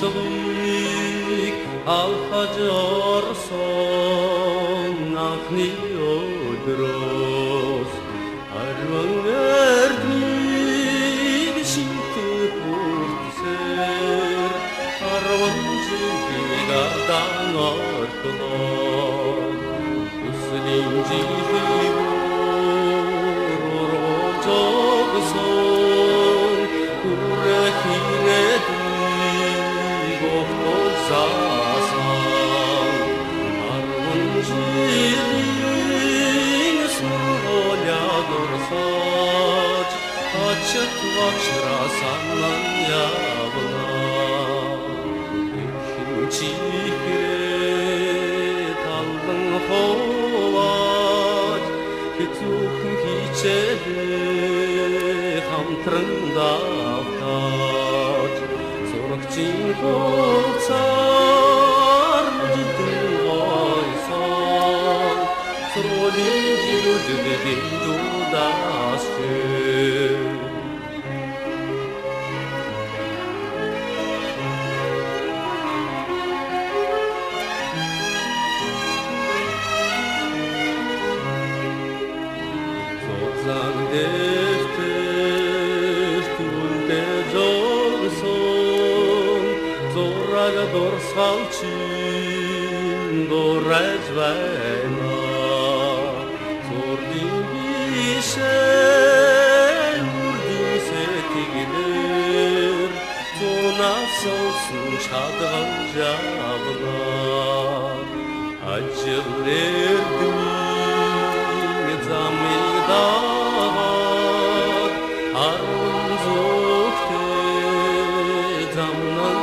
явсгийг алхаж орсон анхны өдрөөс арван эрдмийг шинтэн хүртсээр арван жилийг ардан орхлоо хүслийн жилийг оржогсон хүрэх заасан арван жилийн сургуулиадорсож очит вачрасан явна чихрээ талдан ховаад хэцүүхэн хичээлээ хамтран давтаж сурагчийн хувцаар мужидэн гойсон сургуулийн жилүүдийн дудаас зузаан дэвтэр түлдээ зогсон зураг дурсгалчин дураж байна зургийн бишээ үрдийн сэтгэлээр зунаас сонсон чадгал явна ажил эрдмийн замыг дагаад арван зүгтээ замнан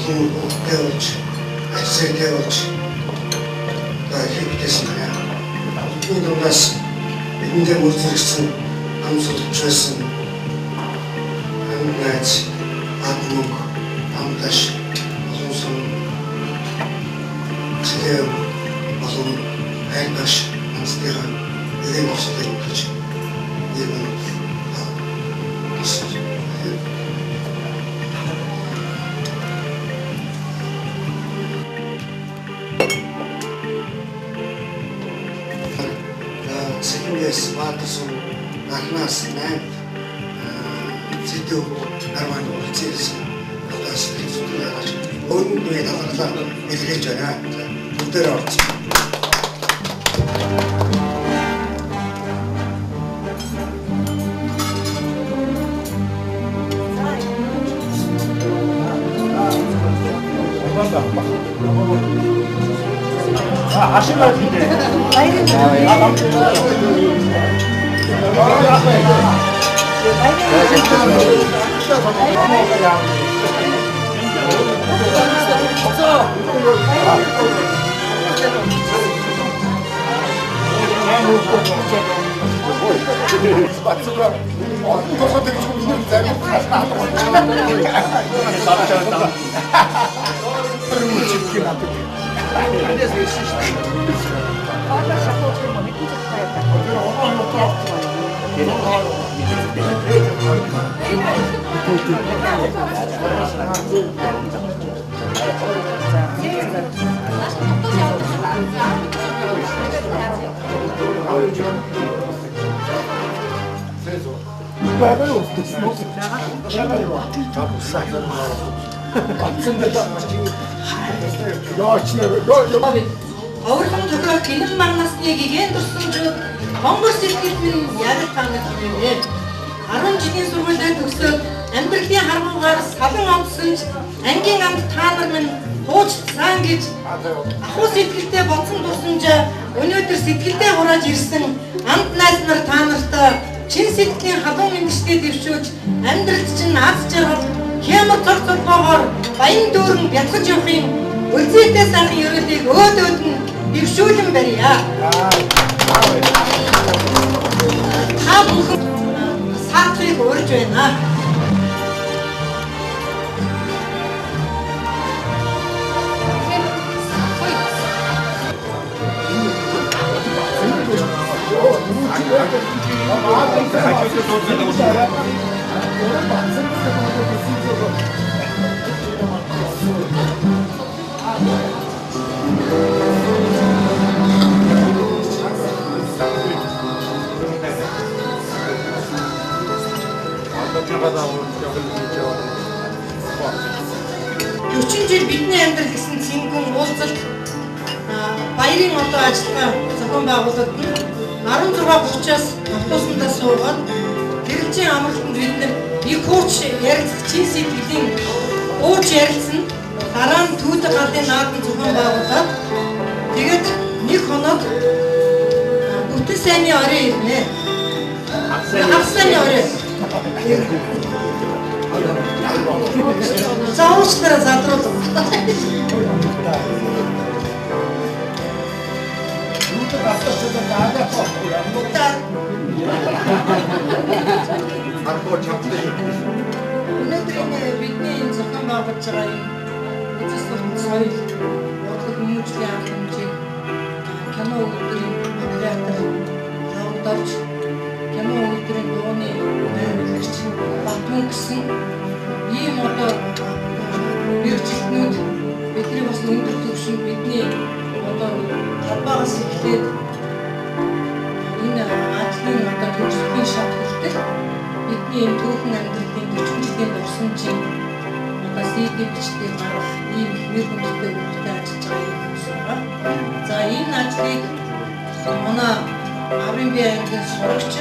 олон өвдөж, ажил явуулж хийгдсэн байна. Энэ дундаас бидэндээ мөр зэрэгсэн ам судалж байсан найз аммог амташ олон сон зэв олон айдаш анстера эдэн бостой гэж юм Секундээс баатсан ахнаас найд зэдв арман үлцээс одоос хэлцүүлж өнөдөө давхарлаа илгээж байна. Бүгдээр орж. 아시마인데. Өөрхөн төгөө гинэн маннасны гигэн тусламжууд Монгол сэтгэлийн яг танах хэмээн 10 жилийн сургуулиуд төгсөөд амьдралын харгуугаар салан онцсонж ангийн амт та нар минь хуучсан гэж ахуй сэтгэлтэй бодсон дурсамжаа өнөөдөр сэтгэлдээ хурааж ирсэн амт найз нар та нартай чин сэтгэлийн халуун мэндчтэй дэвшүүлж амьдралд чинь аз жаргал хямар цог цоггоогоор баян дүүрэн бяцгаж явахын үлзийтэй сайхан ерөөлийг өөдөөд нь дэвшүүлэн барья. Та бүхэн саатрыг урьж байна. Жил бидний амьдрал гэсэн цэнгэн уулзалт баярын одоо ажиллагаа зохион байгуулалт нь 16:30-аас автобусандаа суугаад гэрэлжийн амралтанд бид нар их хууч ярилцах чин сэтгэлийн ууч ярилцсан дараа нь түүдэг галын наадам зохион байгуулаад тэгээд нэг хоног бүтэн сайнны орой ирнэ. Хагас сайнны орой. Заавчлаараа задрууд. Өнөөдөр бидний энэ зохион байгуулж байгаа энэ үзэл сурталчилсан соёл бодлого хүмүүжлийн арга хэмжээ кино өгүүлбэрийн оператор хавдавч кино өгүүлбэрийн дууны найруулагч Батмун гэсэн ийм одоо мэргэжилтнүүд бидний бас өндөр түвшинд бидний одоо талбайгаас эхлээд энэ ажлын одоо төгсгөлийн шат хүртэл бидний энэ түүхэн амьдралын 40 жилийн дурсамжийн одоо CD бичдэг гарах ийм нэр хүндтэй үйлдэлтэй ажиллаж байгаа юм байна. За энэ ажлыг манай Аврын бие ангиллын сурагч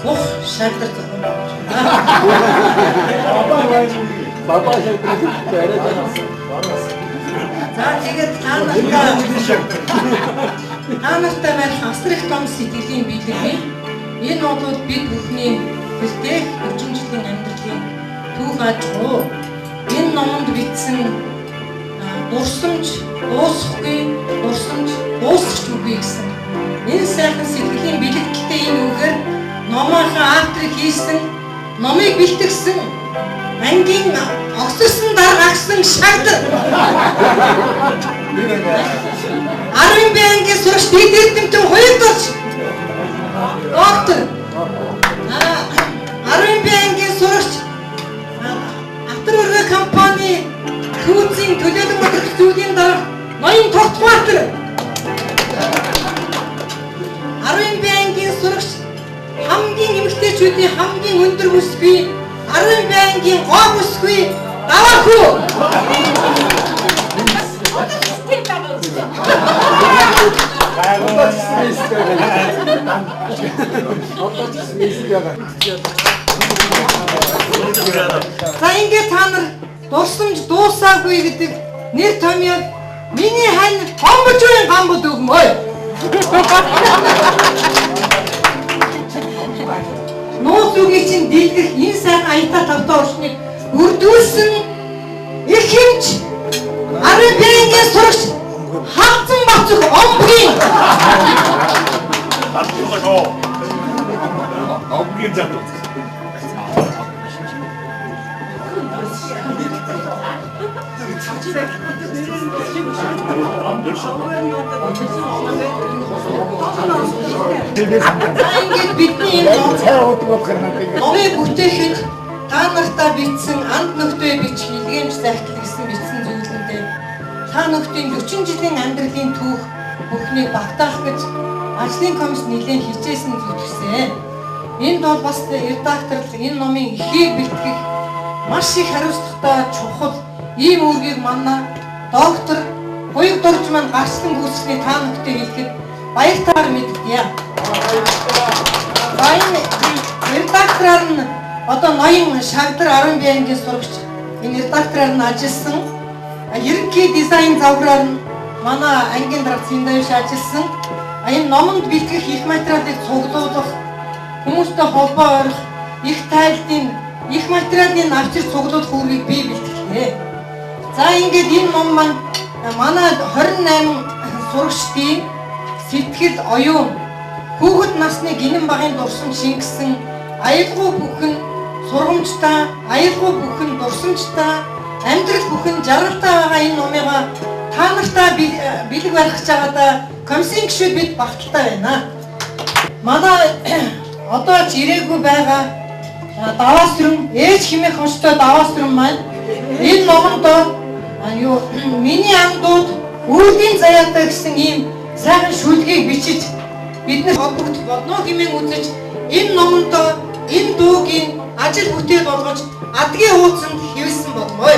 Бух шалдар зохион байгуулж байна. Баба шалдар яриад байна. За тэгээд та нартай байх асрах том сэтгэлийн биелэлний энэ нотууд бид бүхний бэлтгэх 40 жилийн амьдралын түүх аж ахуй энэ номонд бичсэн дурсамж дуусахгүй, дурсамж дуусах үгүй гэсэн. Энэ сайхан сэтгэлийн бэлэгдэлтэй энэ үгээр номынхаа авторыг хийсэн, номыг бэлтгэсэн, ангийн огцсон дараагсан шагдар. 10 ангийн сурагч дэд эрдэмтэн хоёрдогч доктор 10 ангийн сурагч Авторгой компани түүцийн төлөөлөн бодлого зүйлийн дарга Ноён Тогтбаатар 10 ангийн сурагч хамгийн эмэгтэйчүүдийн хамгийн өндөр бүсгүй 10 ангийн гоо бүсгүй даваахүү За ингээд та нар дурсамж дуусаагүй гэдэг нэр томьёог миний хань гомбочгийн гамбод өгмөө. Нууц үгийг чинь дэлгэх энэ сайхан аятаа тавтаа уршныг үрдүүлсэн их хэмж 10 бэнгийн сурагч хавцан бацх омгийн омгийн зам. Ингээд бидний номыг бүтээхэд та нартаа бичсэн анд нөхдөй бич хилгээмж захидал гэсэн бичсэн зүйлэндээ та нөхдийн 40 жилийн амьдралын түүх бүхнийг багтаах гэж ажлын комисс нэлээд хичээсэн зүтгэсэн. Энд бол бас редакторл энэ номын эхийг бэлтгэх маш их хариуцлагатай чухал ийм үүргийг манай доктор Буяг дурж маань гарчлан гүйцэтгэх та бүхтэй хэлэхэд баяртайгаар мэдгье. Баян редактораар нь одоо Ноён Шагдар 10 бянгийн сурагч энэ редактораар нь ажилласан. Ерөнхий дизайн завграар нь манай ангийн дарга Цэндавш ажилласан. Энэ номонд бэлтгэх их материалыг цуглуулах, хүмүүстэй холбоо ойрох, их тайлтын их материалын авчир цуглуулах үүргийг бий бэлтгэлээ. За ингээд энэ ном маань манай 28 сурагчдын сэтгэл оюун хүүхэд насны гинэн багын дурсамж шингэсэн аялгүй бүхэн сургамжтай, аялгүй бүхэн дурсамжтай, амьдрал бүхэн жаргалтай байгаа энэ номыг та нартай бэлэг барих чагаадаа комиссийн гишүүд бид багталтай байна. Манай одоо ч ирээгүй байгаа даваасрын ээж хэмээх онцтой даваасрын маань энэ номонд миний андууд үүдийн заяатай гэсэн ийм сайхан шүлгийг бичиж биднээс холбогдох болно хэмээн үзэж энэ номонд энэ дуугийн ажил бүтээл болгож адгийн хуудсанд хэвлэсэн болмоо.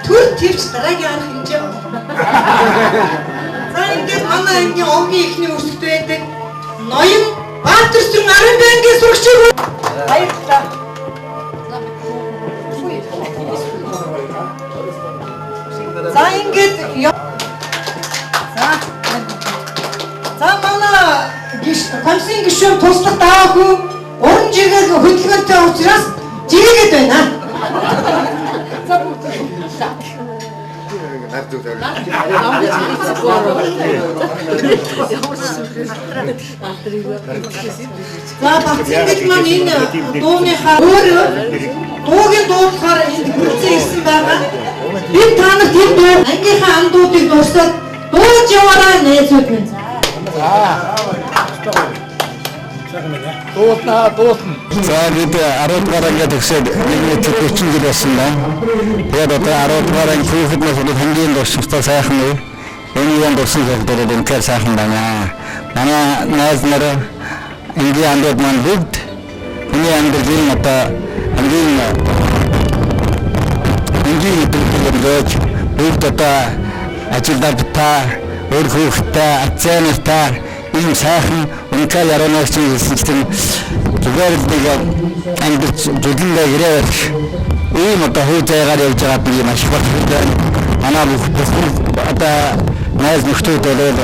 Түр твч дараагийн арга хэмжээ байна. За ингээд манай ангийн овгийн ихний өрсөлд байдаг Ноён Баатарчин 10 бянгийн сурагчид баярлалаа. За ингээд за манай комиссийн гишүүн туслах даахгүй уран жигээг хөдөлгөөнтэй учраас жигээд байна. За багцэнгэл маань энэ дууныхаа өөрөө дуугийн дуулахаар энд хүрсэн ирсэн байгаа. Бид та нарт энэ дуу ангийнхаа андуудыг дуусаад дуулж яваарай найзууд минь. За бид 10 дугаар ангид өгсөд нэг 40 жил болсон байна. Тэгээд одоо 10 дугаар анги хүүхднээс хамгийн дурсамжтай сайхан уу. Энэ юм дурсан зүйлүүд үнэхээр сайхан байна. Манай найз нар ангийн андууд маань бүгд миний амьдралын одоо ангийн төлөвлөж бүгд одоо ажилдаа өөр хүүхдтэй ацаантай ийм сайхан үнэхээр яранаас хийсэн зүгээр л нэг ангид зүгэлээ ирээд ийм одоо хөө зайгаар явж байгаа би маш их байна. Манай бүх одоо найз нөхдөд болоод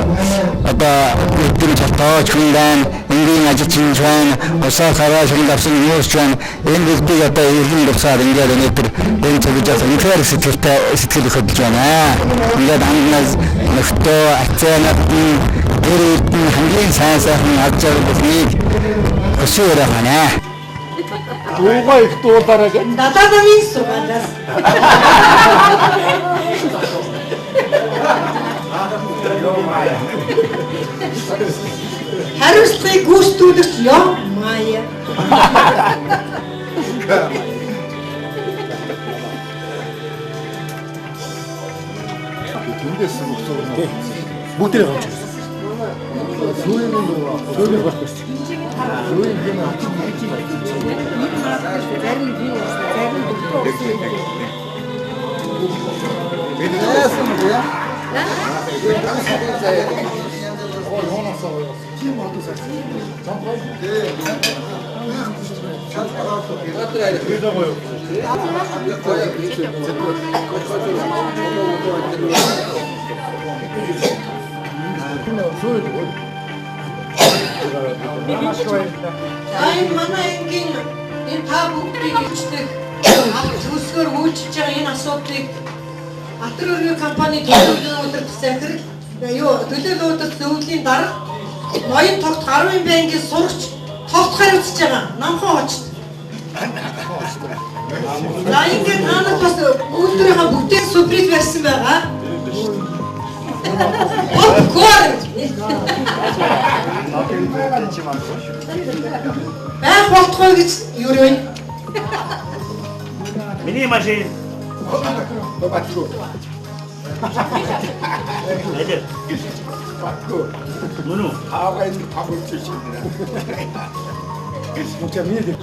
одоо бидний цотооч хүн байна, энгийн ажилчинч байна, усаа хараа шин давсан нөөч байна. Энэ бүгдийг одоо иргэн дурсаар ингээд өнөөдөр энэ зөвжөөс үнэхээр сэтгэл хөдлөж байна. Ингээд амнаас нөхдөө ацаанад өөрийн хамгийн сайн сайхан аж аргалыг өсөөр байна. Дуугаа их дуулаарай гэж. Надад намын сугандас. Хариуцлагыг гүйцэтгүүлэгч ёо Майя. Тэндээс өгсөн. Бүгдээ гавч. Сүүлийн байхгүй. Энэ манай энгийн энэ та бүгдийг ичдэг төсгөр үйлчилж байгаа энэ асуудлыг Батар өргөн компани төлөвлөлт удирдах захирал төлөөлөл удирдах зөвлөлийн дарга ноён тогт Гарвын банкын сурагч тогт хариуцж байгаа намхан очт. За ингээд танад бас үйлдвэрийнхаа бүтээн суприг барьсан байгаа. Байх болтгоо гэж юурэй. Миний машин. Батгүй. Эдэр. Батгүй. Нүнү. Аавгаа энэ тавуулж чинь. Мөчөө миний.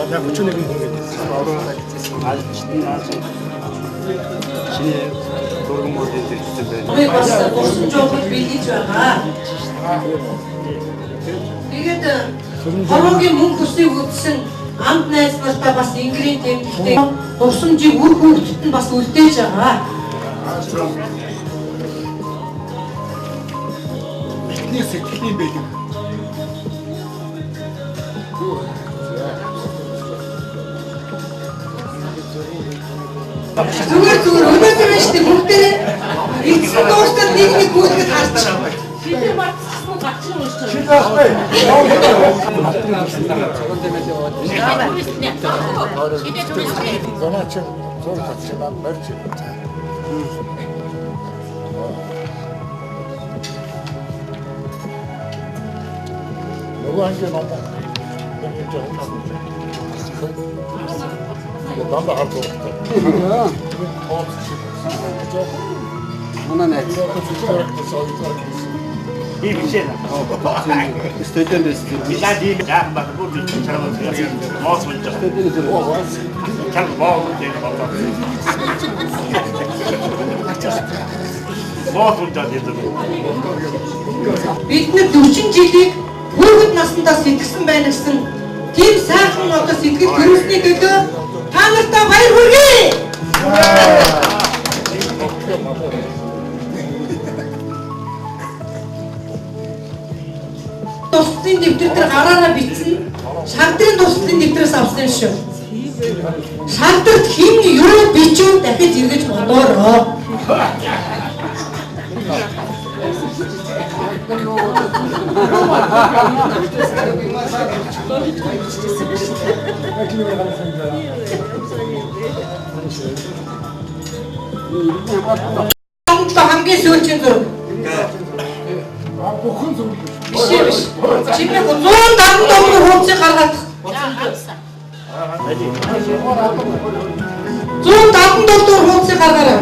Одоо 31 хүн гээд шинэ дөрвөн модель ирсэн байна. Би бас урсан жоохот бэлгэж байгаа. Тэгээд хороогийн мөнгө төсвийг үтсэн амт найз нартаа бас Ингрийн тэмдэгтэй дурсамжийг үр хөвгөтөд нь бас үлдээж байгаа. Бидний сэтгэлийн бэлэг. Зүгээр өнөөдөр нь штэ бүгдээ эцэг дуустал нэг гүйтгэж харж байгаа. Шийдэл батсан гацсан уу шүү. Зонаач зон татчаа барьж. Нөгөө анги ном. Дандаа харж байгаа. Манай найз. Иймшээ. Студент Милад ийм яах баг бүр чармаа моос болж байгаа. Чам боо гэж бодлоо. Моос болж байгаа. Бид нар 40 жилийг хүүхэд наснаас сэтгэсэн байна гэсэн тийм сайхан одоо сэтгэл төрүүлсний төлөө та нартай баяр хүргэе. Туслын дэвтэр дээр гараараа бичсэн. Шагдрын туслын дэвтрээс авсан шүү. Шагдрт хин юу бичүү дахиж эргэж бодоороо. Хамгийн сүүлчийн зүрх. бүхэн зөв. Биш. Чимээ 150 доллар хөөцөг гаргаад. 150 доллар хөөцөг гаргаарай.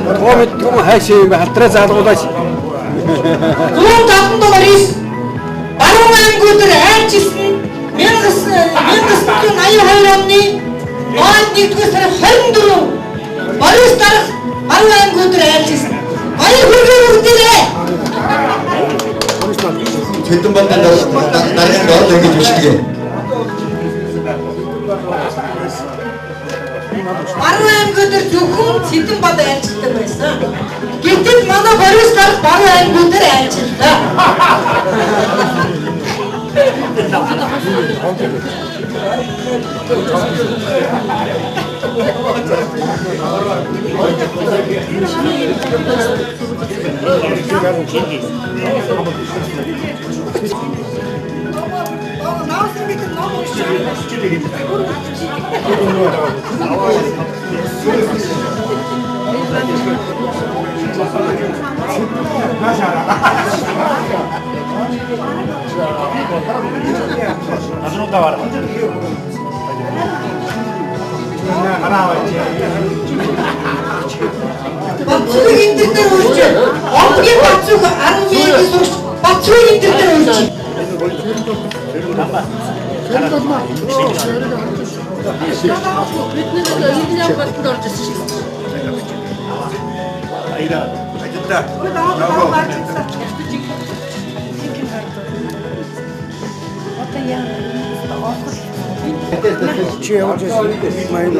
Том хайшаа халтраа заалгуулаач. 150 доллар ис. Баруун ангиудаар айрчилсан 1982 оны 1-р сарын 24 Борис дарга баруун ангиудаар айрчилсан. Баяр хүргэе бүгдээрээ. Сэдэнбатын даргын доод ингэж бишгээ. Баруун аймагуудаар зөвхөн Сэдэнбат айлчилдаг байсан. Гэтэл манай Борис гарал баруун аймагуудаар айлчилдаг. Azrunda var. Батцыг энэ дээр үрж. Онгийн батцыг 10-ийн сурч батцыг энэ дээр үрж. Бидний эдгээр болтод орж ирсэн шүү. Айда. Айда. Чи явж байсан маань.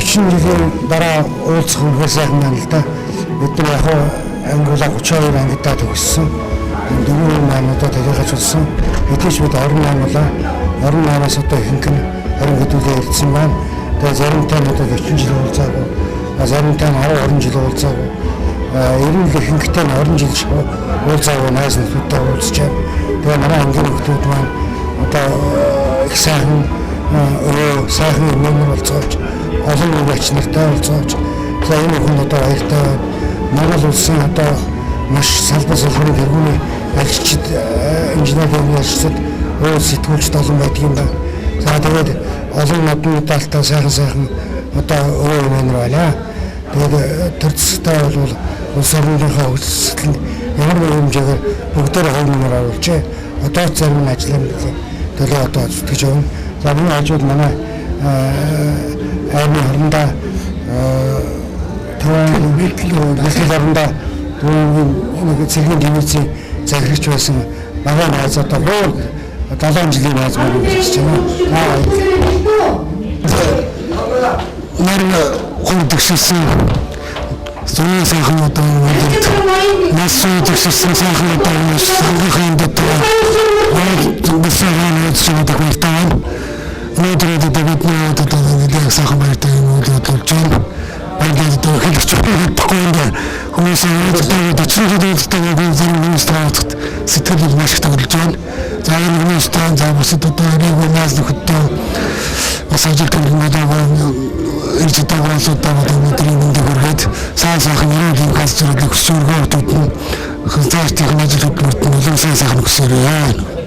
Жилийн дараа уулзах нь сайхан байна л да. Бид нар яг ангиулаа 32 ангидаа төгссөн. Дөрвөн маануудаа талигалж болсон. Хэдийч бид орон ангиулаа 28-аас одоо ихэнх нь харин хөдөлгөөн ирсэн байна. Тэгээ заримтай нь одоо 40 жил уулзаагүй. Заримтай нь 10 жил уулзаагүй. Ерөнхийдөө ихэнхтэй нь 20 жил уулзаагүй найз нөхдөдөө уулзчаад. Тэгээ манай ангийн нөхдөд маань одоо их сайхан сайхан нэмэр болцоож олон нэгч нартай уулзаж за энэ хүн одоо баяртай Монгол улсын одоо маш салбар салбарын тэргүүний ажилчид инженерийн ажилчид өөр сэтгүүлчд олон байдаг юм байна. За тэгээд олон нодны даалтаа сайхан одоо өөр юм байна. Тэгээд төр зэстэй бол улс орныхоо хүсэлтэнд ямар нэг хэмжээгээр бүгдээр хойноор оруулжээ. Одоо зарим нь ажиллана гэдэг төлөө одоо зүтгэж явна. За миний хажууд манай айны хоорондоо таван нийтлэл хоорондоо нэг цэргийн дивизийн захирагч байсан багаан найз одоо 7 жилийн найз маань гэж байна. Нар хурдгшсэн зүүн сайхан одоо нас хурдгшсэн сайхан одоо сангийн дотор бисарaan үзээд байгаа. Өнөөдөр дэвид нөөд одоо сайхан байртай юм уу болж байна. Ингээд хэлж байгаа хүмүүс өөрсдөө чиглэлтэй зэрэг сэтгэл маш их төгөлж байна. За энэ хүмүүстээ за бусад одоо нэг нас нөхөдөө бас ажилтан хүмүүс ирж байгаа судаа өдрийн мэндийг хүргээд сайхан юм хас зэрэг хөсөөргөө төдөн хязгаар технологи хөтөлбөрт нөлөө сайхан хөсөөрөө.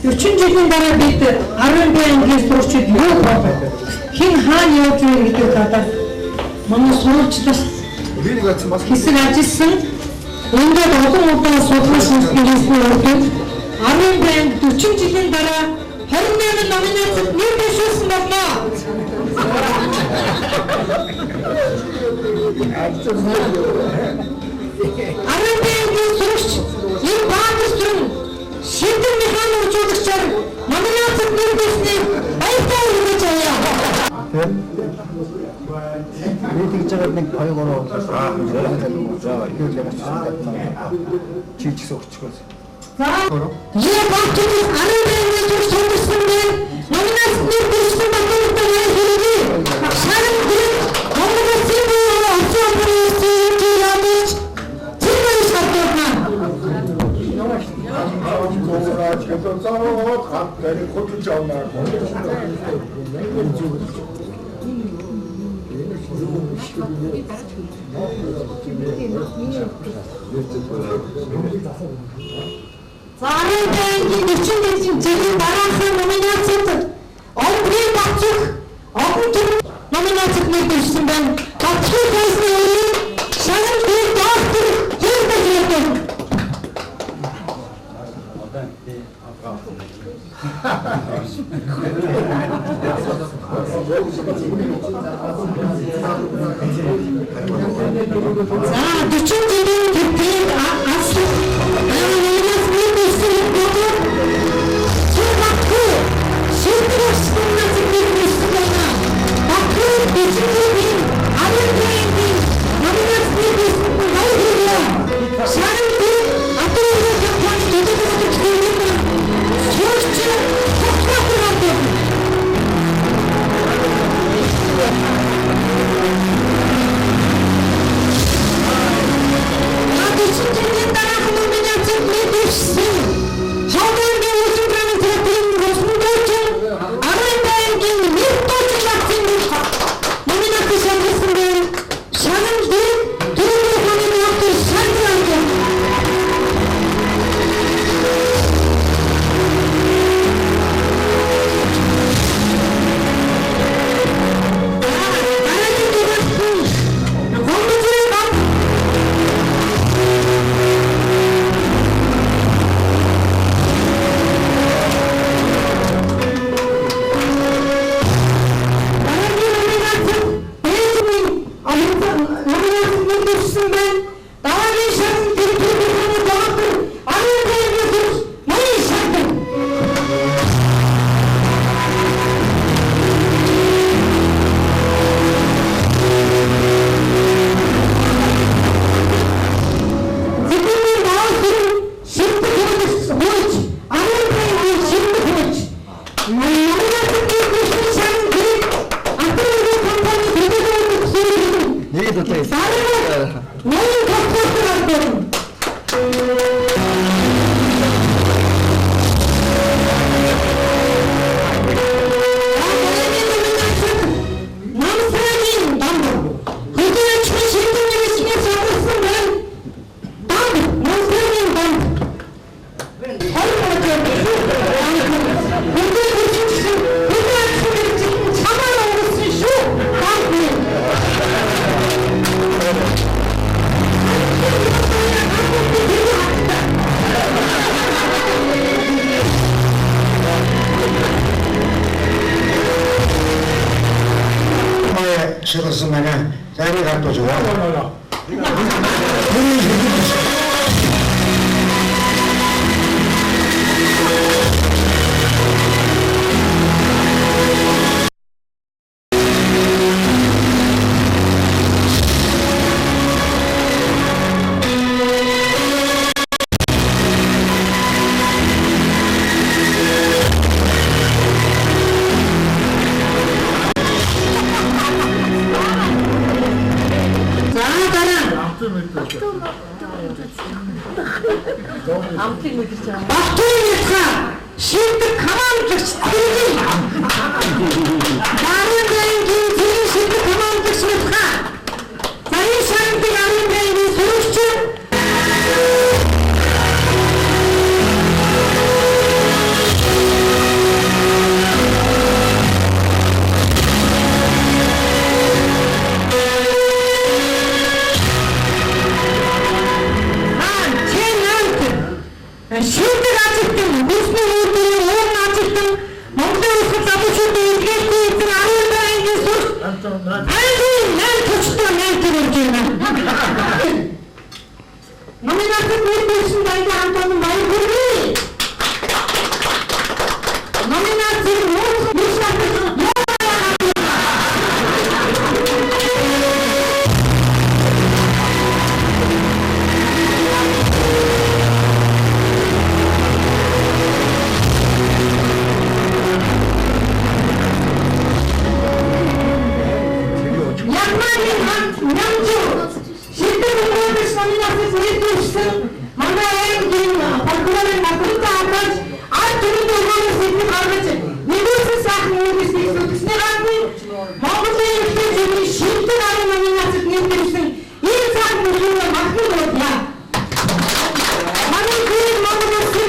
40 жилийн дараа бид 10 ангиас сурчид юу болох хэн хаана явж байгаа гэдэг надад манай сурчдаас хэсэг ажилласан ингээд олон удаа судлсан хэрэгсний урд 10 анги 40 жилийн дараа 28 номинацид нэр дэвшүүлсэн байна. Арабийн сурч энэ баатарсан шийдэн механик жуулчаар номинацид нэр дэвшсэн баяртай хүргэж байна. Тэгж байгаа нэг 2 чийчсэн өгчихгөөс. Я бахтын 12 жил сонгосон мен номинацны дэвшин баталтай хэлээ. Шарын дэв Монгол символ оцоорын тиймээс тиймээс хатна. Зарын банкын 40 жилийн дараахан номинацид Омбрын бацух олон төр номинацид нэрвэрсэн байна. Батхын байсны үеийн шагнал дэв доктор Хилдер Хилдер. За 40 жилийн тэтгэл асуу 싫었으면 자리가 또 좋아. Батхыга шилдэг командлагч Тэргийн Дарын банкын зэрэг шилдэг командлагч Мэтха Баян шангийн Дарын банкын сурагч шилдэг ажилтан бүсний үйлдвэрийн уун ажилтан Монголын улсад забуучуудын эдгэлгүй эзэн Арын банкын сурагч Айлын найр төчтөө найр төрөж байна. Номинацид нэрвэрсэн баялаг хамт олон баяр хүргэе. Номинацид мууц төгссөн манай аймгийн прокурорын надрын хамгаалж ард түмний өргөнөөс эдний гаргаж нэгэн сайхан үгс нэгсэний гадны Монголын ихтэй зөвхөн шилдэг арын номинацид нэмэгдсэн энэ сайхан үгсийг магтмал байна. Манай гэр Монгол улсын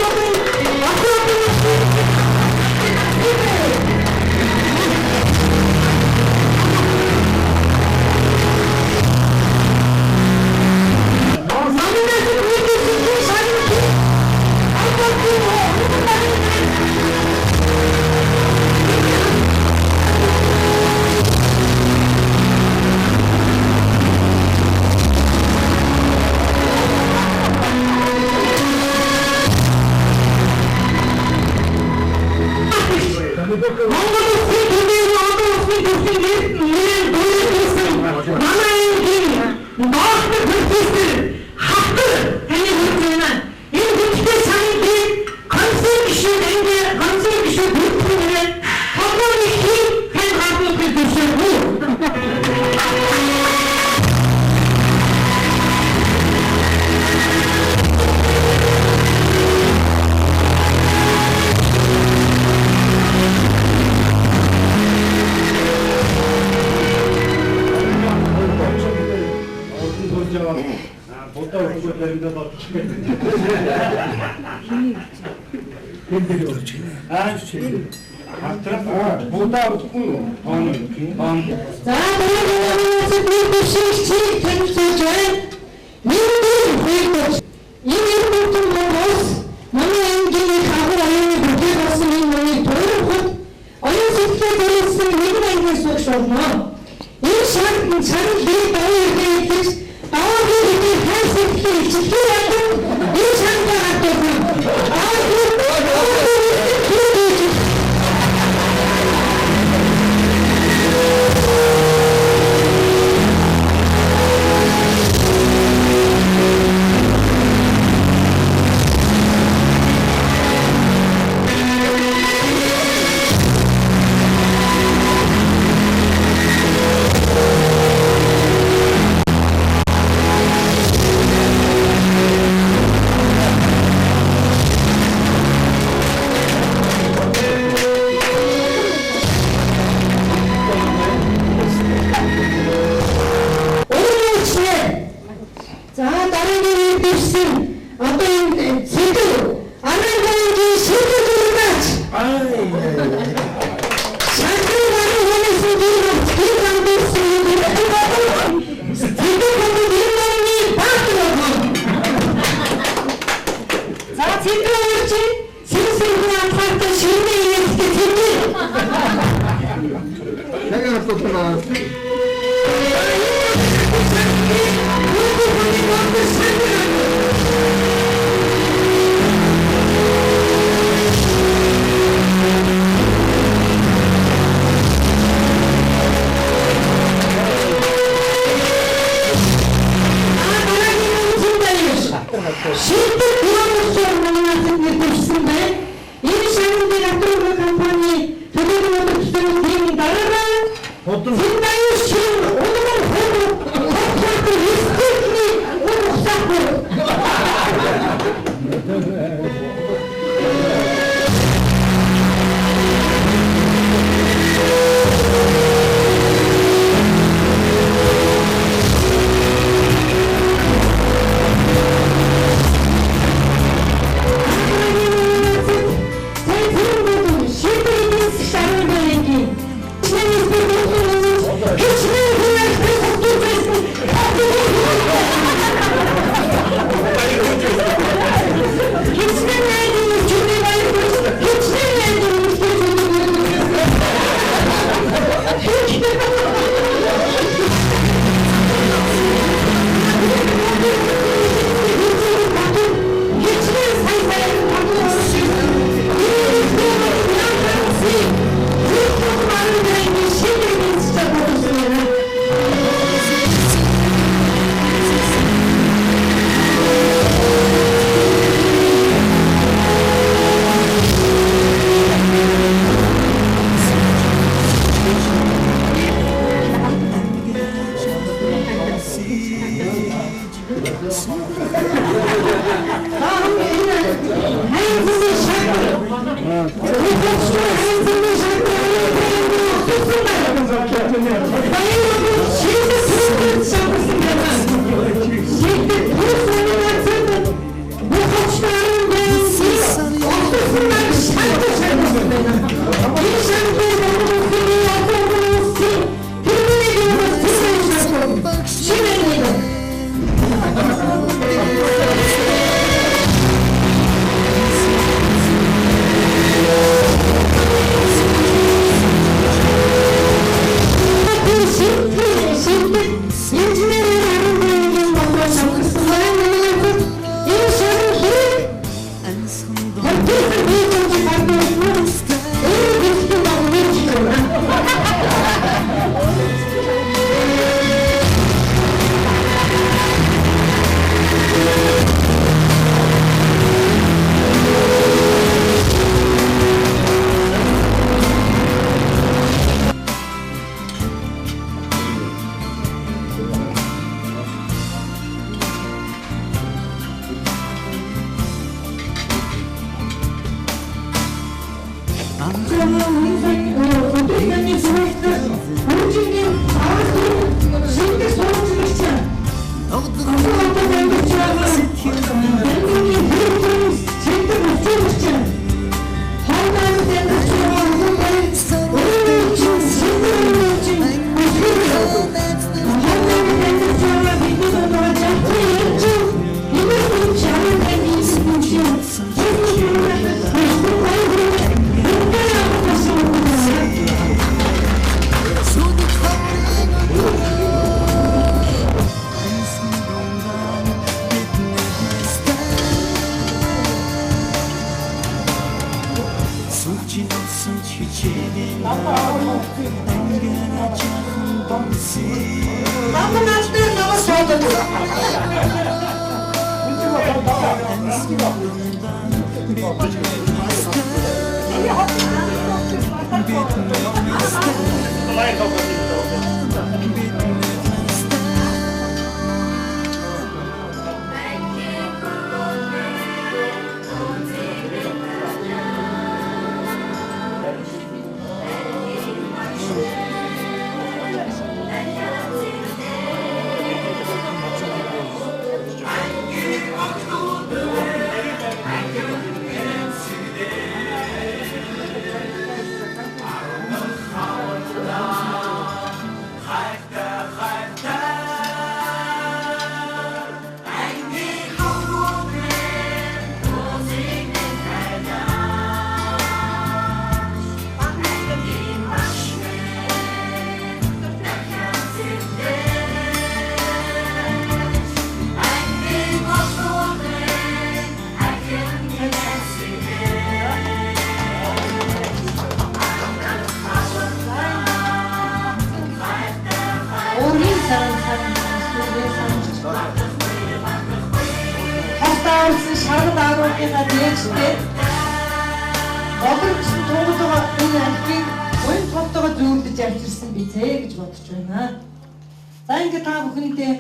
За ингээд та бүхэндээ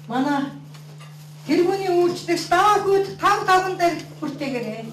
манай тэргүүний үйлчлэгч даахүүд тав дээр хүртээгээрэй.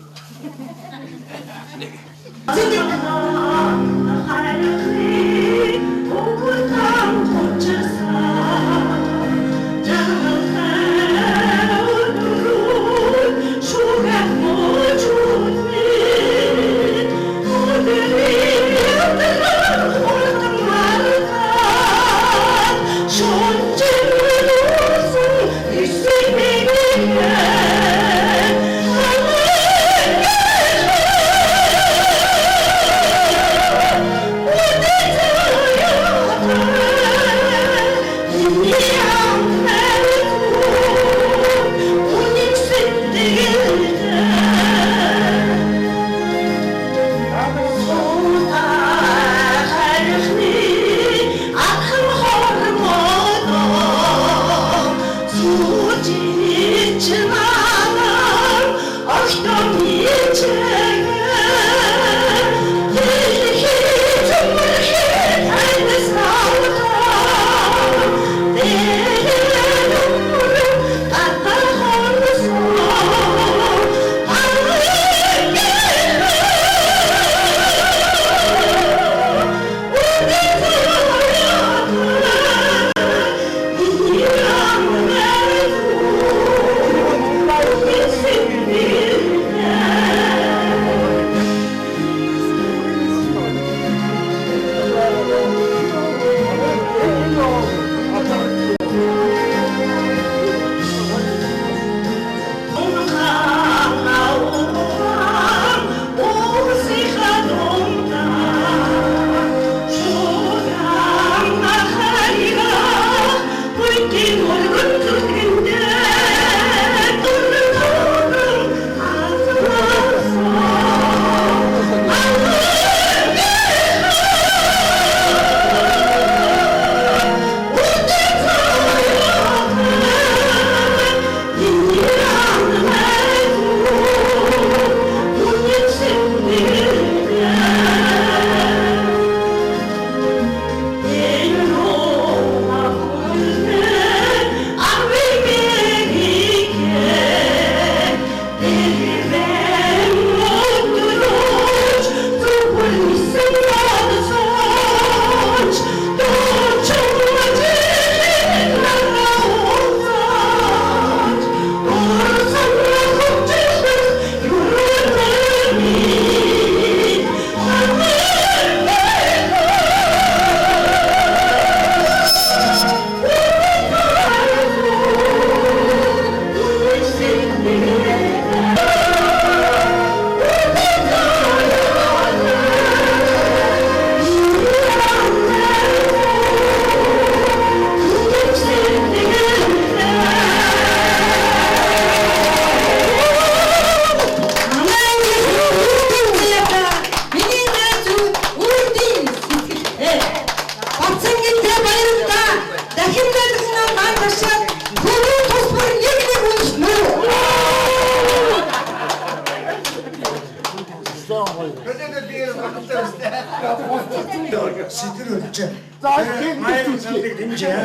Сэтгэл үлчээ. Маяг цалдыг дэмжээ.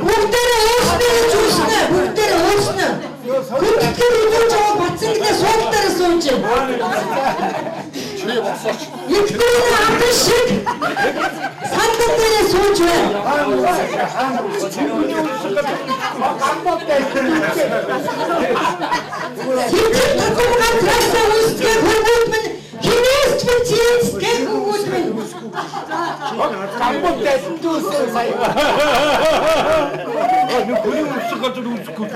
Бүгдээрээ өөрснөө бүгдээрээ өөрснөө. Хүндэтгэр идэж байгаа бацангнаа суултаараа сууж. Ихтэй амт шиг сандал дээр сууж байна. Хинтэр төгөөр трасаа үсгээ хөрвүүд минь хинээс ч бичээс гэх хөрвүүд минь. Камбот дэстүүсэн сая. Ну бүлийн үсэг газар үсэхгүй.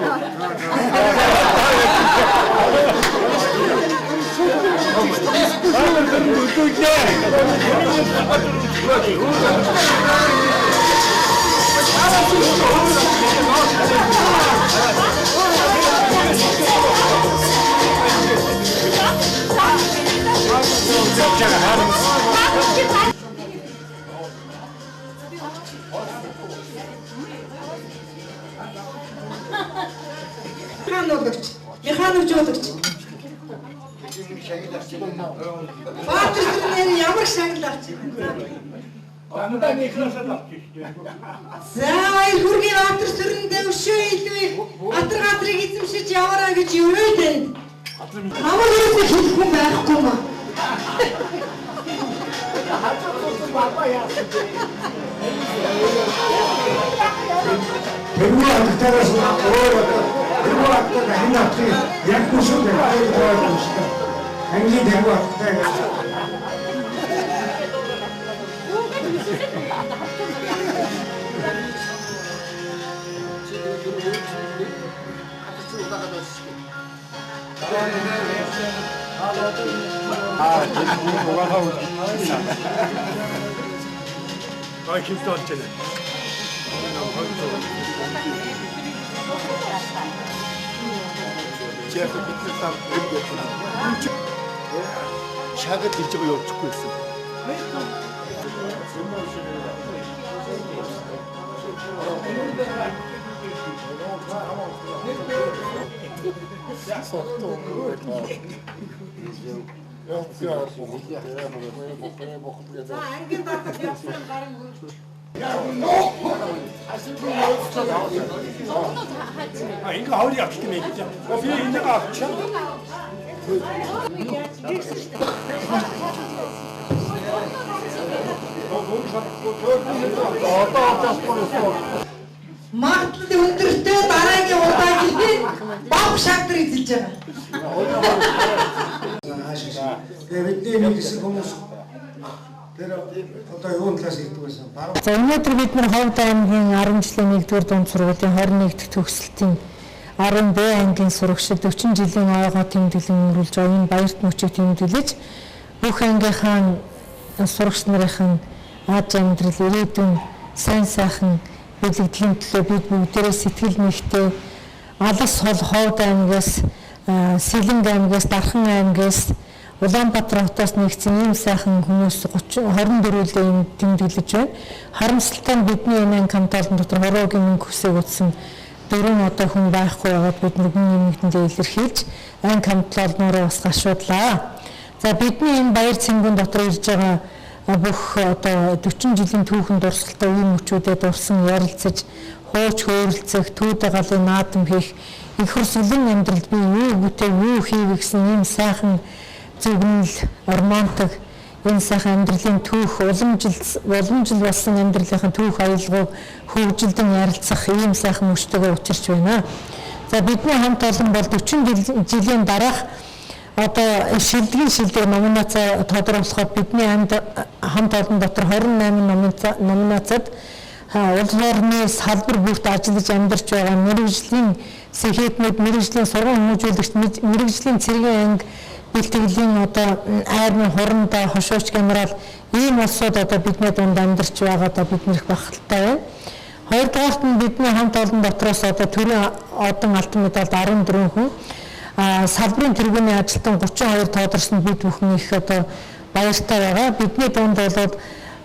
Механик жологч. Баатар сүрнээр ямар шагналч. Андаа нэхнээсээ авчих. За баяр хүргийн баатар сүрнэдээ өшөө илүү атар гатрыг эзэмшиж яваараа гэж өрөө тань. Намайг юу хийхгүй байхгүй юм. Тэрний амтараас тэрний амтаа хинаатай яг бүшүү байх юм шиг. Ангийн тэрний амтаа Ay kimse olacak. 제가 밑에 딱 샤가 뒤쪽에 엿죽고 있어. 아, 이거 아우리 아프게 내기자. 비에 있는가 아프죠? Магадгүй өндөртэй дараагийн удаагийн бав шагдар эзэлж байгаа. Бидний нэг хэсэг хүмүүс тэр одоо юун талаас ирдэг байсан. За өнөөдөр бид нар Ховд аймгийн 10 жилийн 1-р дунд сургуулийн 21 дахь төгсөлтийн 10 Б ангийн сурагчид 40 жилийн ойгоо тэмдэглэн өнгөрүүлж энэ баярт мөчийг тэмдэглэж бүх ангийнхаа сурагч нарын аж амьдрал ирээдүйн сайн сайхан бэлэгдэлийн төлөө бид бүгдээрээ сэтгэл нэгтэй алс хол Ховд аймгаас Сэлэнг аймгаас Дархан аймгаас Улаанбаатар хотоос нэгдсэн ийм сайхан хүмүүс 24 үеийн тэмдэглэж байна. Харамсалтай нь бидний энэ камталн дотор хороогийн мөнгө хүсээг утсан 4 одоо хүн байхгүй байгаад бид нэгэн нэмэгдэндээ илэрхийлж ан камталнуудаа бас гашуудлаа. За бидний энэ баяр цэнгэн дотор ирж байгаа бүх одоо 40 жилийн түүхэн дурсгалтай үе мөчүүдэд дурсан ярилцаж хууч хөөрөлцөх түүдэ галын наадам хийх их хурцлан амьдралд би юу бүтэв юу хийв гэсэн ийм сайхан зүгнэл романтик энэ сайхан амьдралын түүх уламжил болсон амьдралынхаа түүх аялгыг хөгжилдөн ярилцах ийм сайхан мөчтөгөө учирч байна. За бидний хамт олон бол 40 жилийн дараах одоо шилдэг номинац тодорхойлоход бидний хамт олон дотор 28 номинацад улс орны салбар бүрт ажиллаж амьдарч байгаа мэргэжлийн сэхэтнүүд, мэргэжлийн сургууль хүмүүжүүлэгч, мэргэжлийн цэргийн анги бэлтгэлийн одоо айрны хурандаа хошууч генерал ийм улсууд одоо бидний дунд амьдарч байгаа одоо биднэрх бахалтай байна. Хоёрдугаарт нь бидний хамт олон дотроос одоо төрийн одон алтан медальд 14 хүн салбарын тэргүүний ажилтан 32 тодорсон бид бүхэн их одоо баяртай байгаа. Бидний дунд бол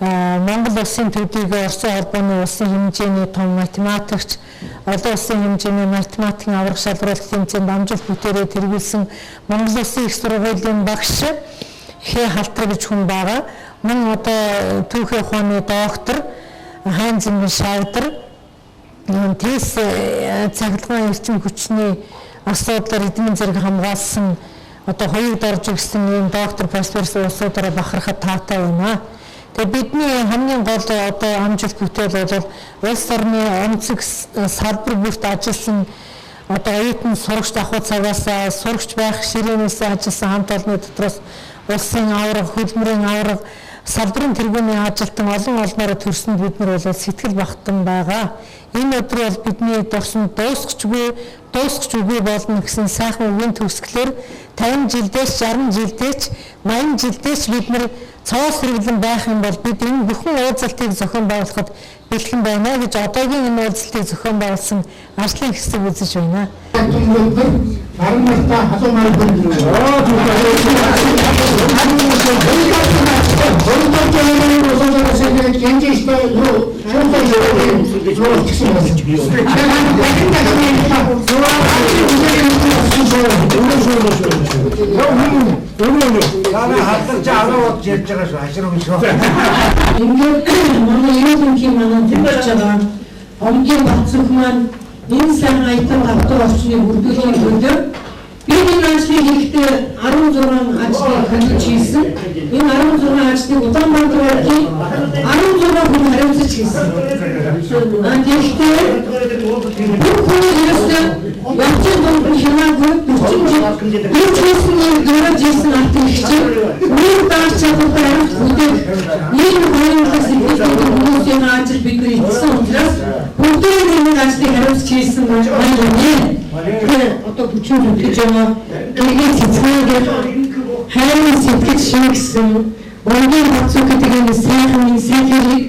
Монгол улсын төдийгүй Орсын холбооны улсын хэмжээний том математикч, олон улсын хэмжээний математикийн аврах шалруулах тэмцээнд амжилт бүтээрээ тэргүүлсэн Монгол улсын их сургуулийн багш Хээ Халтар гэж хүн байгаа. Мөн одоо түүхий ухааны доктор, Хаан Зэмбэн шавдар, тэс цахилгаан эрчим хүчний асуудлаар эдийн засаг хамгаалсан одоо хоёрд орж ирсэн ийм доктор профессор улсуудаараа бахархад таатай байна. Тэгээ бидний хамгийн гол одоо амжилт бүтээл бол улс орны онцөг салбар бүрт ажилласан одоо оюутан сурагч ахуй цагаас сурагч байх ширээнээс ажилласан хамт олонны дотроос улсын аварга, хөдөлмөрийн аварга, салбарын тэргүүний ажилтан олон олноор төрсөнд бид нар бол сэтгэл багтан байгаа. Энэ өдөр бол бидний дурсанд дуусчихгүй болно гэсэн сайхан үгийн төгсгөлөөр 50 жилдээс 60 жилдээс 80 жилдээс бид нар цоос хэрэглэн байх юм бол бид энэ бүхэн уулзалтыг зохион байгуулахад бэлхэн байна гэж одоогийн энэ уулзалтыг зохион байгуулсан ажлын хэсэг үзэж байна. Ингээд манай юуны манай тэмэрч байгаа Омгийн Бацрах маань энэ сайн аятан гавтар орчны бүрдүүлгийн өдөр би энэ ажлыг хийхдээ 16 ажлыг хийж хийсэн. Энэ 16 ажлыг Улаанбаатарын 16 хүн хариуцж хийсэн. Гэхдээ бүх хүн ерөөсөө явцын дунд хянаагүй 40 жил хийж хийсэн юм дөрөж хийсэн алтын хичээл нэг даарч чадвартай хариуц бүтээх ийм хоёулаас хүмүүсийн ажил бид нар хийсэн учраас бүгдээ нэг ажлыг хариуцж хийсэн байна. Одоо бүчүүр үтгэж байгаа гэргийн цэцгээр хайрын сэтгэл шингэсэн Омгийн Бацрах гэдэг энэ сайхан сэхэрийг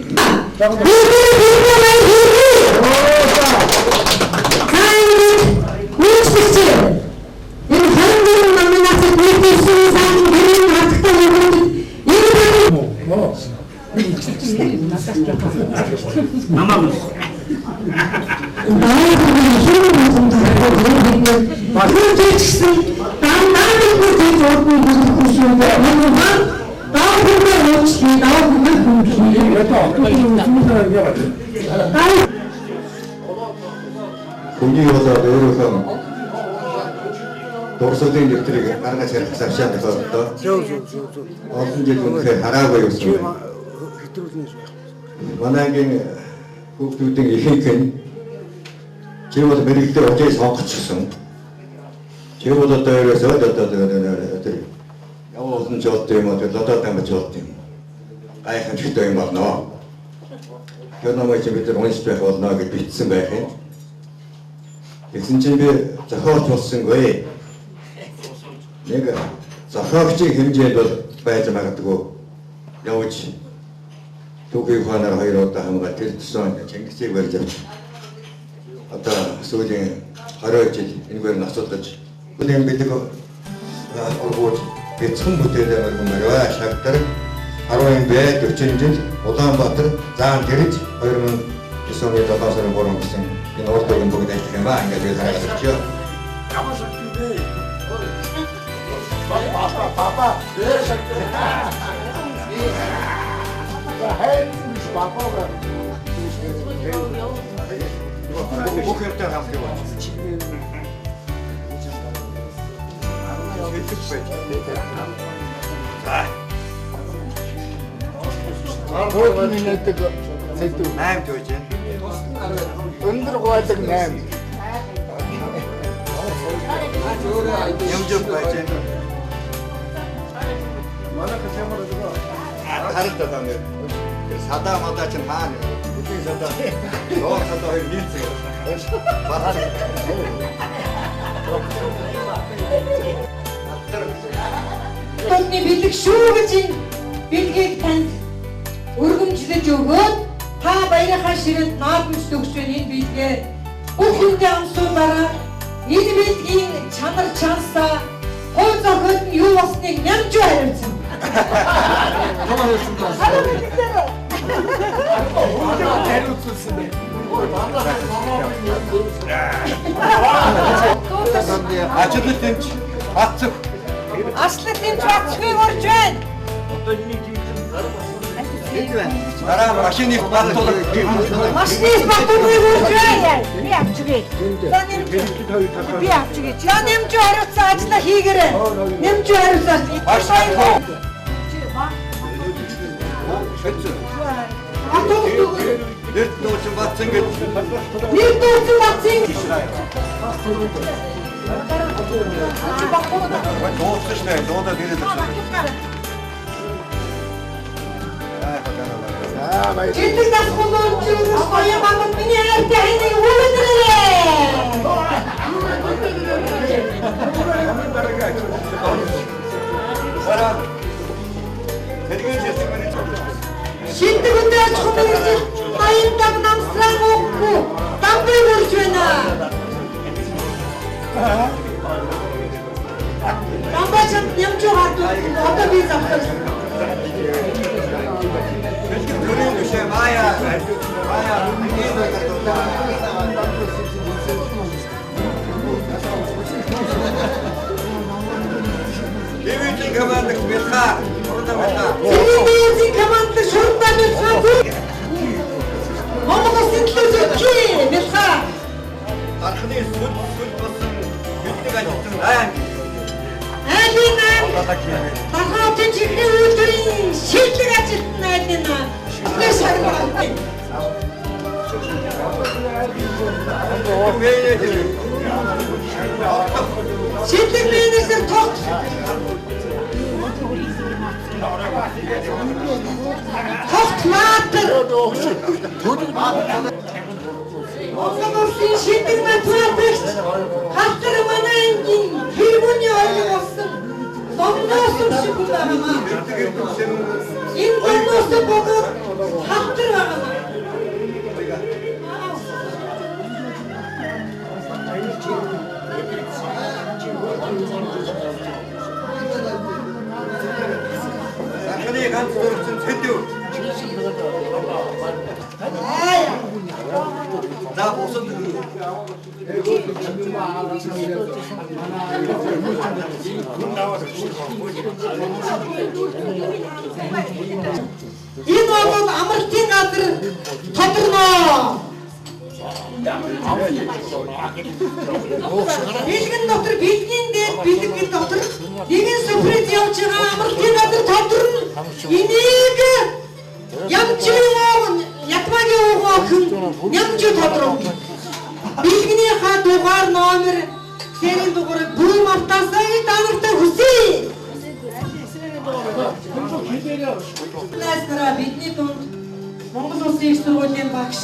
Хүний болоод өөрийнхөө дурсгалын дэвтрийг гаргаж харах завшаа тохиолдолд олон жил үнэхээр хараагүй явсан байна. Манайгийн хүүхдүүдийн ихэнх нь чи бол мэрэгдээ очиж сонгочихсон. Чи бол одоо ерөөсөө одоо явуулсан ч болд юм уу одоо тамч болд юм. Гайхамшигтай юм байна. Тэр намайг бид нар уншиж байх болно гэж бичсэн байх юм. Тэгсэн чинь би зохиолч болсонгүй. Нэг зохиолчийн хэмжээнд бол байж магадгүй явж түүхий ухаанаар хоёр удаа хамгаалт тэр тусан Чингисийг барьж авч одоо сүүлийн 20 жил энэгээр нь асуудаж бүлээн бидэг оргууд бяцхан бүтээлээр мөрөө шагтар 10 бай 40 жил Улаанбаатар заан гэрж 2009 оны 7 сарын 3 гэсэн энэ урдыг бүгд ажиллах юм аа ингээд би хараад ирчихё. Папа Бухертэй хамт яваа. Гол минутыг зэдүү 8 төгж байна. Өндөр гуйдаг 8. Ямжиг байж байна. Манай хэсэмэр дөө. Харагдаад байна. Садаа мадаа чинь хаана? Бүхэн садаа. Ноо садаа хоёр нийцээ. Бахар. Бидний бэлэг шүү гэж энэ бэлгийг танд өргөмжлөж өгөөд та баярынхаа ширэнд наадмж төгсөж байна энэ бэлгээ бүх хүнтэй амсуулаараа энэ бэлгийн чанар чанстаа хууль зохиол нь юу болсныг нямж хариуцсан. Ажил тэмч бацрах Аслын тэмч бацхыг орж байна. Дараа машины баттуулах. Машины баттуулах орж байна. Би авчирээ. Би авчирээ. За нэмж хариуцсан ажлаа хийгээрэй. Нэмж хариуцсан. Нэг дуучин батсан гэж. Нэг дуучин батсан. Дуусах шнэ, дуудаад ирээд байна. Чидэг нас хонооч гоё мамад миний хайртай хайныг үүлдэрээ. Сара. Тэргээр ярьсан миний цог. Шидэг өдөр чухал баяндаг намсран уухгүй. Дамбай бүрж байна. Дамбай чам нэмж хаадаг. Одоо би завтар. Тэрийн бишээ мая. Ивэжин командах бэлха. Ордоо байна. Ивэжин командах шуртаа бэлха. Монгол сэтгүүлч бэлха. Анхны сүд болсон бидний ажилтан айн. Айлын Бахатын чихний үйлдвэрийн шийдлэг ажилтан айлын шийдлэг менежер тогт маатар Монгол улсын шийдлэг математикч халтар манай ангийн хэрмөний ойлго болсон номноос шиг байна. Энэ номноос богод халтар байна. Анхны ганц дөрвсөн цэдүү. За босод Энэ бол амралтын газар тодорно. Бэлгэн доктор бидний дээр бэлгэн доктор нэгэн сүпред явж байгаа амралтын газар тодорно. Энийг ятмагийн охин нямж тодорно. Бэлгэний ха дугаар номер серийн дугаар бүр мартасаа данартай хүсье. Найсараа бидний дунд Монгол Улсын их сургуулийн багш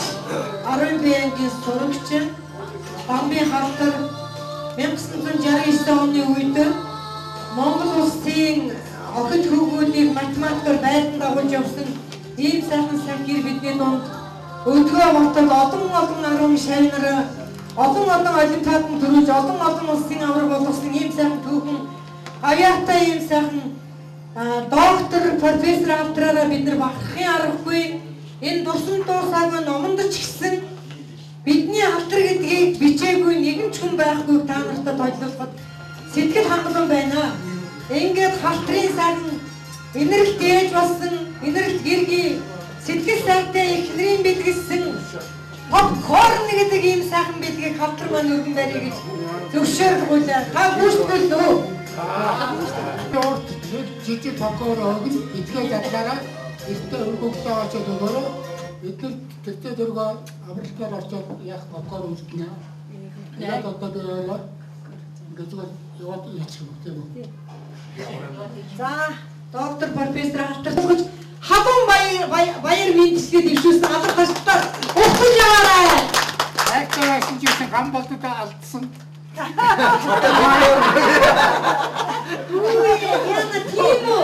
10 ангийн сурагч Бамбын халтар 1969 оны үед Монгол Улсын охид хөвгүүдийг математикаар байлдан дагуулж явсан ийм сайхан сахир бидний дунд өдгөө хотод олон арван шавнар олон олимпиаданд төрүүлж олон улсын авраг болгосон ийм сайхан түүхэн аяатай ийм сайхан доктор профессор автраараа бид нар бахархын аргагүй энэ дусан дуу цаг номонд ч гисэн бидний халтар гэдгийг бичээгүй нэгэн ч хүн байхгүй та нартай тойлуулахад сэтгэл хангалуун байна. Ингээд халтрын сайхан энерги дээж болсон энерги гэргий сэтгэл сайтай ихнэрийн бэлгэсэн попкорн гэдэг ийм сайхан бэлгийг халтар маань өргөн барья гэж зөвшөөрлгүүлээ. Та гүйцэтгэл үү? Орд жижиг попкорн өгн эдгээр задлаараа эртээ өргөглөө очоод өгөөрөө бид нар тэгтээ дөргөө амралтаар орчоод яах попкорн үзтнэ. Яг одоо дөрөөр ингээд яваад яачих юм тийм үү? За доктор профессор халтарч хадун баяр мэдсгээд ившүүлсэн алар таштаар ухаж яваарай. Хайцаа шинжсэн гам болтоо алдсан. Яна тийм үү?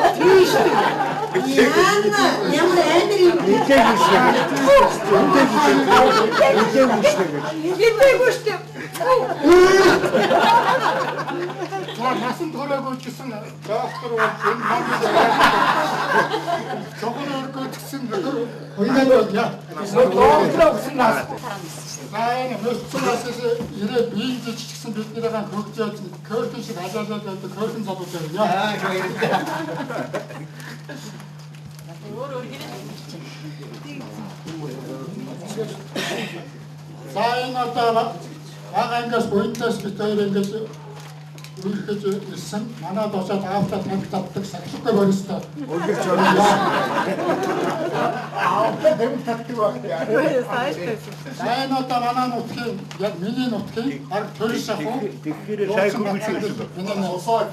Яна ямар амир юм. Итгээгүйштэй. Насан төрөөгүй гэсэн доктор бол энэ мангад цогцолтой гэсэн хоёроо яа. Доктор гэсэн нас. сайн хөлцөөс ирээд биеийн жижигсэн биднийгээ хөгжөөж кёртэн шиг хажаалаад байдаг кёртэн залуу байна. Сайн одоо бага ангаас буйнтаас бид хоёр ингэж үргэлж ирсэн. Манайд очоод аавтаа танк татдаг сахилгатай болстой. Үргэлж орно. Аавтаа танк татдаг байна. Сайн одоо манай нутгийн яг миний нутгийн арга төрөл шахуу. Тэгэхээр шай хөвгөж ирсэн. Энэ усаа.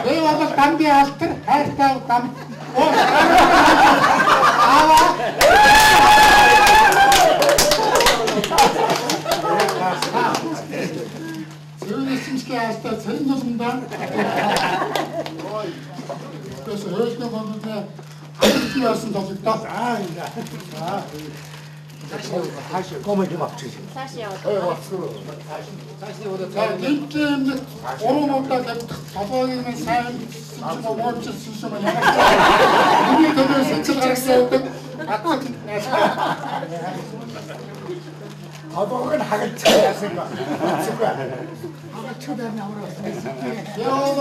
Эй одоо дамби алтар хайртай дам. Сегодняшний аста ценността. Ой. 그래서 여기서 보는데 한국이 왔으면 좋겠다. 다시 꼬매 좀 합치지. 사시요. 자, 이쯤 오르막다 가방에는 사연 뭐 멋지 수수만 해. 우리 그들 생각했을 때 가방은 하길 쳐야 생각. 여러분,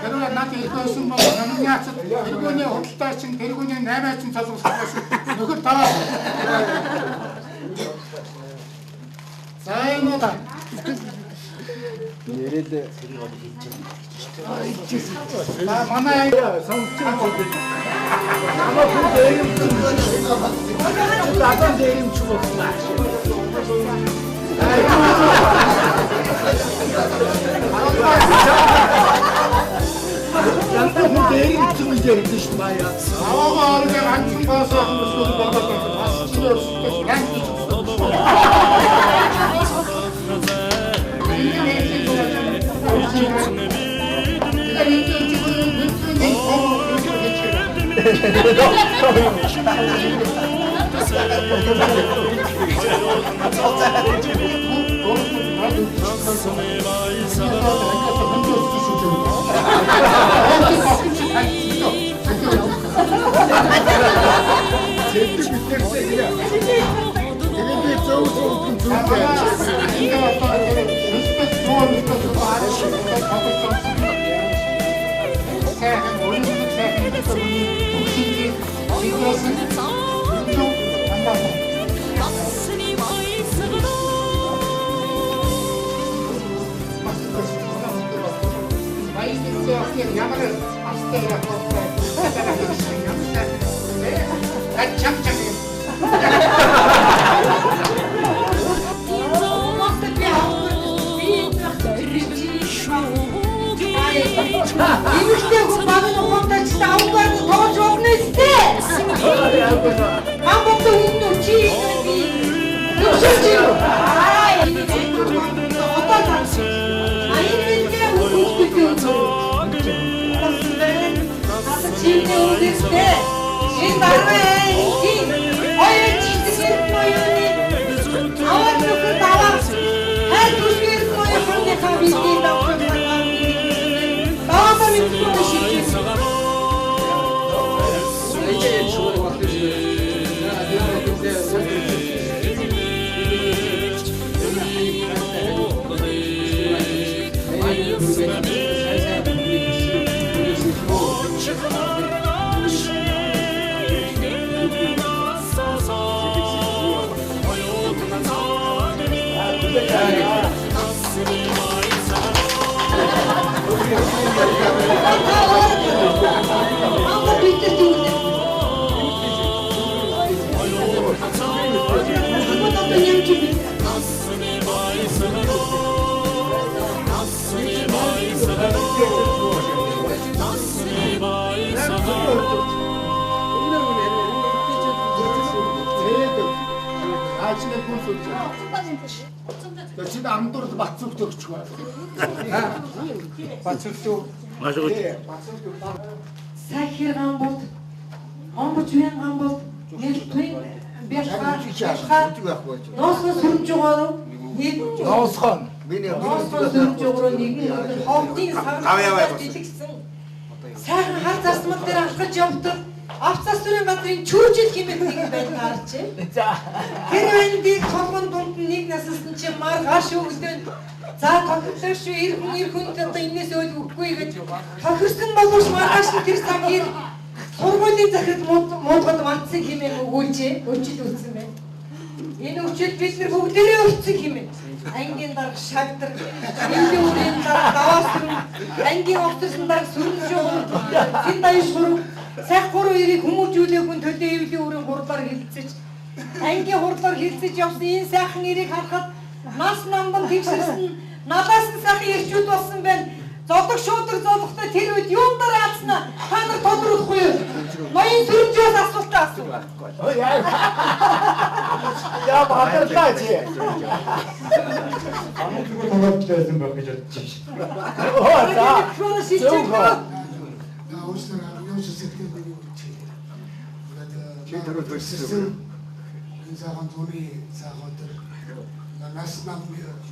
여러분 나한테 이것은 뭐 하는 야채 일본에 없다신 일본에 내매진 자동 사고서 누굴 따라. 사이노다. 예래대 나 만나야 성질 아마 그 내림 나도 내림 죽었어. 양쪽 내림 죽은 게 있듯이 말이야. 아와가 이렇게 안중 가서 한 번씩 받았다. 맛있게 없을 때 양쪽 죽었어. Имуштэй багын ухамдаж таавгаар тоож өгнө сте. Хамбот үнэн чи би. Төвшөж. Энэ одоо айнгээ үгүй. Чиний үдээстэй. Энэ дараагийн хоёр чигсэл моёны. Аваад нөхөр даваа. Хайр түшгээр моёны хавийн даваа. 너 진짜 안 돌아서 맞춤도 좋아. 맞춤도. 맞아. Сахирган бол хомбож байнган бол нэг тийм бяшгаа ноосгоо сүрж байгаа нэг 노선. ноосгоо сүрж байгаа нэг ховдын савар дэлгэсэн сайхан хар засмал дээр алхаж явдаг Авцастрын газрын чүүжил хэмээх нэг байна таарч. Тэр эндийг толгон дунд нэг нассан чи мар гаш өгдөн. За тоглох шүү ирхэн одоо энэс өөл үгүй гэж тохирсон боловч маргааш тэр цагийг сургуулийн захирал муудгад мандсан хэмээн өгүүлжээ. Өчил үлдсэн байна. Энэ өчил бид нар бүгдээрээ үлдсэн хэмээн. Ангийн дарга шагдар, эвлийн үрийн дарга даваасрын, ангийн офисын дарга сүрэнжүүн, синдай шург, сайх гурван эрийг хүмүүжүүлэх хүн төлөө эвлийн үрийн хурлаар хилцэж, ангийн хурлаар хилцэж явсан энэ сайхан эрийг харахад нас намдан тэгшэрсэн, надаас нь сайхан ирчүүд болсон байна. Зодог шуудар зодохтой тэр үед юун дараа алдснаа та нар тодруулахгүй юу? Ноён сүрэнжээс асуултаа асуу. Я баатарлаа чи. Хамаатай байх гэж бодчих. Сайхан түүний сайхан өдөр нас нам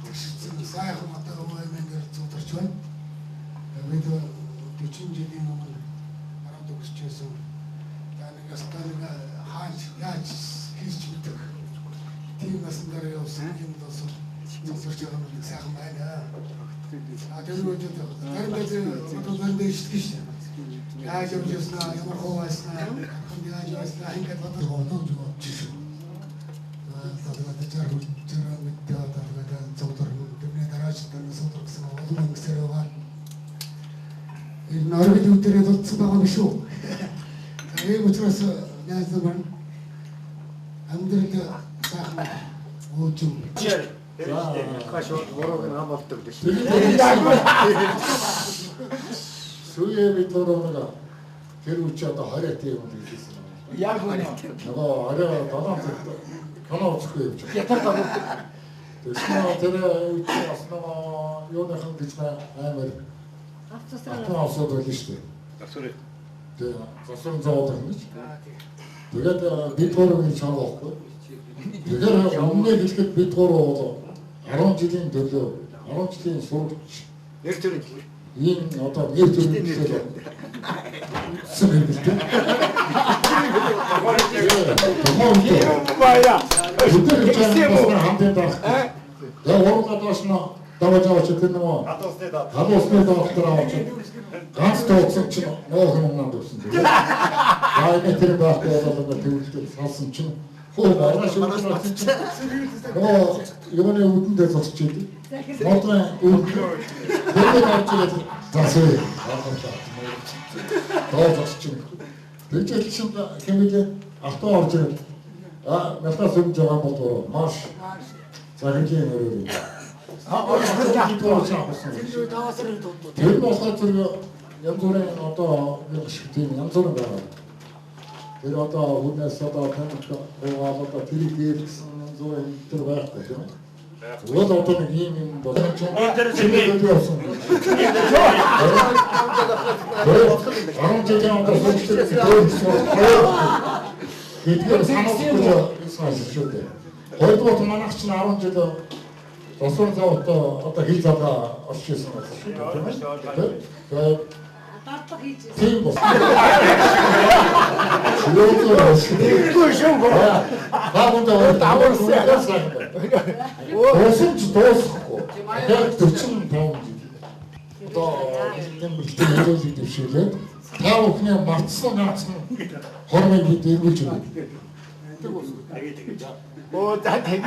тэгшсэн сайхан одоо өвөмөр зүтэрч байна. Бид 40 жилийн өмнө хараад өгсөжсэн. Таныг астарыг хааж яаж хийж мэдэх. Тийм насндаа явсан юм доосон. Зөвсөрч байгаа нь сайхан байна. Тэр үед тэр дэжтэй шүү. Яаж явжснаа, ямар хооснаа, яаж явснаа ингээд бодож байгаа жишээ. Энэ оргил үдэрээ дутсан байгаа юм шүү. Энэ учраас яаж нэгэн амьдрал сайхан ууж. Хашаа горог намалтдаг гэж. Сүүе битороо тэр үчи одоо хараад юм хэлсэн. Яг үнэ. Нөгөө арай долоон канаа уцхгүй юм чи. Ятар таа. Тэснэ тэр үчи аснаа юунахан гэж амар авцасраа болчих шүү дээ. Асуур. Тэгээ засвар зовоод байна гэж. Тэгээд бид гурвын чангаахгүй. Тэгээд өмнө хэлэхэд бид гурав бол 10 жилийн төлөө 10 жилийн сурагч Нэр төрөнд ийм одоо нэр төрөнд сүм хэлдэг. Бая. Өдөр чангаа хамтдаа байх. Яг уралдаад башна даваж авч тэр нөгөө хадуусны доктор авч ганц тооцсон чинь нөө хүмүүнд өгсөн. Аа энэ тэр байхгүй болоод төвлөлтөд салсан чинь хөө маргааш өгсөн чинь оо юуны үдэндээ зогсож идэв. Модон үдэнд авч ирээд засвэ. Зогсож чинь. Тэгж чинь хэмээн авто орж ирээд мэлтас өмж байгаа бол маш цагийн өрөө. Тэр нь болохоор тэр янз бүрийн одоо нэг шиг тийм янз бүрийн байгаа. Тэр одоо хүнээс одоо таньж одоо тэрийг дээрсэн янз бүрийн тэр байхгүй тийм үү? Уул одоо нэг юм болох юм. Тэр чинь явсан. Арон жилийн одоо хэдгээр санаахгүй шүү дээ. Хоёрдугаар манайх чинь 10 жил Засвар завтаа одоо хий заваа олчихсан байна шүү дээ. Тэгээд Дартаг хийж. тийм бол. Үгүй шүү. Баагундаа даварсан. Өөсөн ч дуусахгүй. Яг 45 жил. Одоо энэ бэлтгэл хэлээд дэвшүүлээд тав өхний мартсан ганцхан хормыг бид эргүүлж өгнө. Оо та тэгийг.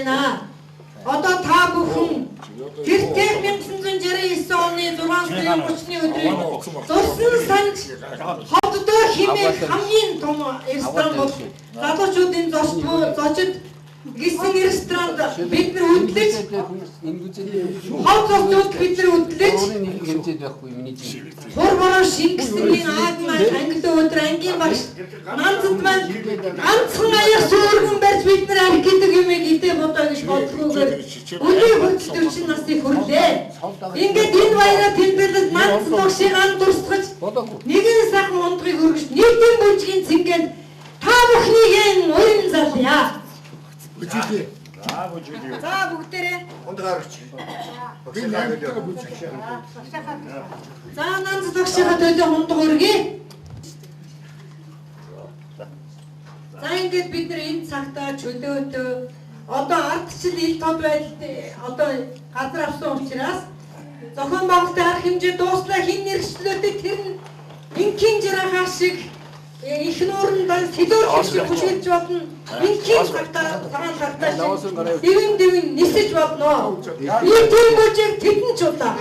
байна. Одоо та бүхэн тэртээ 1969 оны 6 сарын 30-ны өдрийн зурсан санд хотдоо хэмээх хамгийн том ресторан бол залуучуудын зочид гисэн ресторанд бид нар хөдлөж хот зочдод бид нар хөдлөж хор бороо шингэсний аагмаа англи өдөр ангийн багш нандд маань ганцхан аяг сүргэн барьж бид нар арх гэдэг юм идэ бодоо гэж бодлогоор үний хөдөлгөөч насыг хүрлээ. Ингээд энэ баяраа тэмдэглэж нандд багшийн дурсгаж нэгэн сайхан ундрыг өргөж нийтийн бүжгийн цэнгэнд та бүхнийг урин залъя. За бүгдээрээ. За нандд багшийнхаа төлөө хундаг өргөе. За ингээд бид нар энэ цагтаа чөлөөтөө одоо ардчил ил тод байдалд одоо газар авсан учраас зохион байгуулалтын арга хэмжээ дууслаа хин нэрчлөөтэй тэр нь ингийн жирахаа шиг их нуурандаа сэлүүр шиг хүлээж болно. Ингийн цагтаа цагаан цагтаа дэвэн нисэж болно. Би тийм бүжиг тэдэн ч удаа.